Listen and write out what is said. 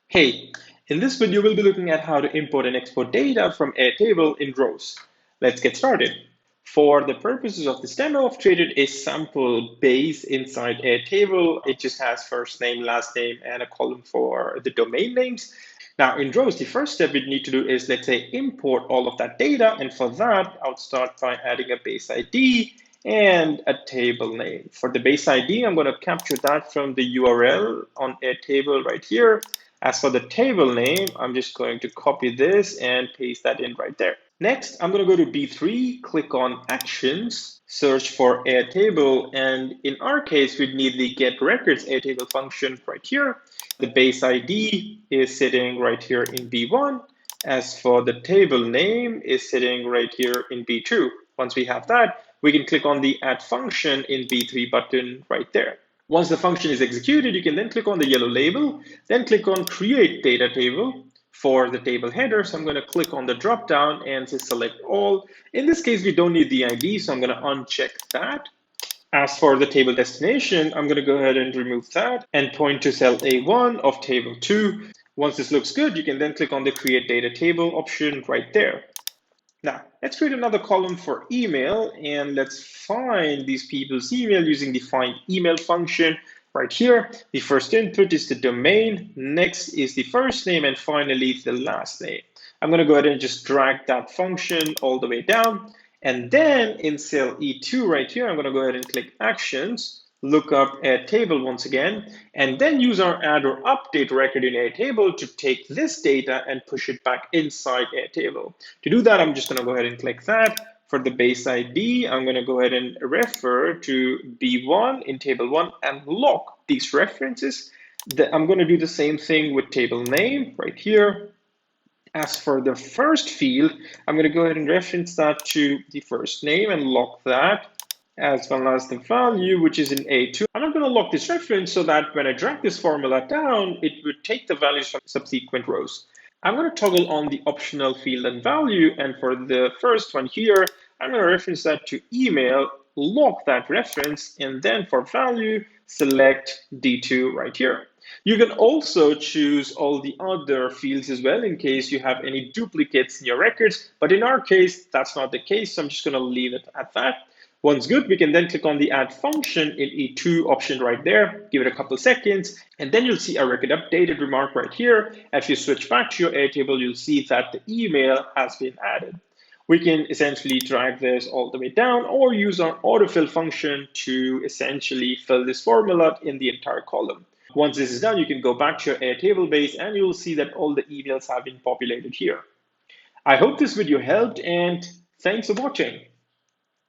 Hey, in this video, we'll be looking at how to import and export data from Airtable in rows. Let's get started. For the purposes of this demo, I've created a sample base inside Airtable. It just has first name, last name, and a column for the domain names. Now in rows, the first step we need to do is, let's say, import all of that data. And for that, I'll start by adding a base ID and a table name. For the base ID, I'm going to capture that from the URL on Airtable right here. As for the table name, I'm just going to copy this and paste that in right there. Next, I'm going to go to B3, click on Actions, search for Airtable, and in our case, we'd need the Get Records Airtable function right here. The base ID is sitting right here in B1. As for the table name is sitting right here in B2. Once we have that, we can click on the Add Function in B3 button right there. Once the function is executed, you can then click on the yellow label, then click on Create Data Table. For the table header, so I'm going to click on the drop down and select all. In this case, we don't need the ID, so I'm going to uncheck that. As for the table destination, I'm going to go ahead and remove that and point to cell A1 of table 2. Once this looks good, you can then click on the Create Data Table option right there. Now, let's create another column for email, and let's find these people's email using the find email function right here. The first input is the domain, next is the first name, and finally the last name. I'm going to go ahead and just drag that function all the way down. And then in cell E2 right here, I'm going to go ahead and click Actions, look up Airtable once again, and then use our add or update record in Airtable to take this data and push it back inside Airtable. To do that, I'm just going to go ahead and click that. For the base ID, I'm going to go ahead and refer to B1 in table 1 and lock these references. I'm going to do the same thing with table name right here. As for the first field, I'm going to go ahead and reference that to the first name and lock that, as well as the value, which is in A2. I'm not going to lock this reference so that when I drag this formula down, it would take the values from subsequent rows. I'm going to toggle on the optional field and value. And for the first one here, I'm going to reference that to email, lock that reference, and then for value, select D2 right here. You can also choose all the other fields as well in case you have any duplicates in your records. But in our case, that's not the case. So I'm just going to leave it at that. Once good, we can then click on the add function in E2 option right there, give it a couple seconds, and then you'll see a record updated remark right here. If you switch back to your Airtable, you'll see that the email has been added. We can essentially drag this all the way down or use our autofill function to essentially fill this formula in the entire column. Once this is done, you can go back to your Airtable base and you'll see that all the emails have been populated here. I hope this video helped and thanks for watching.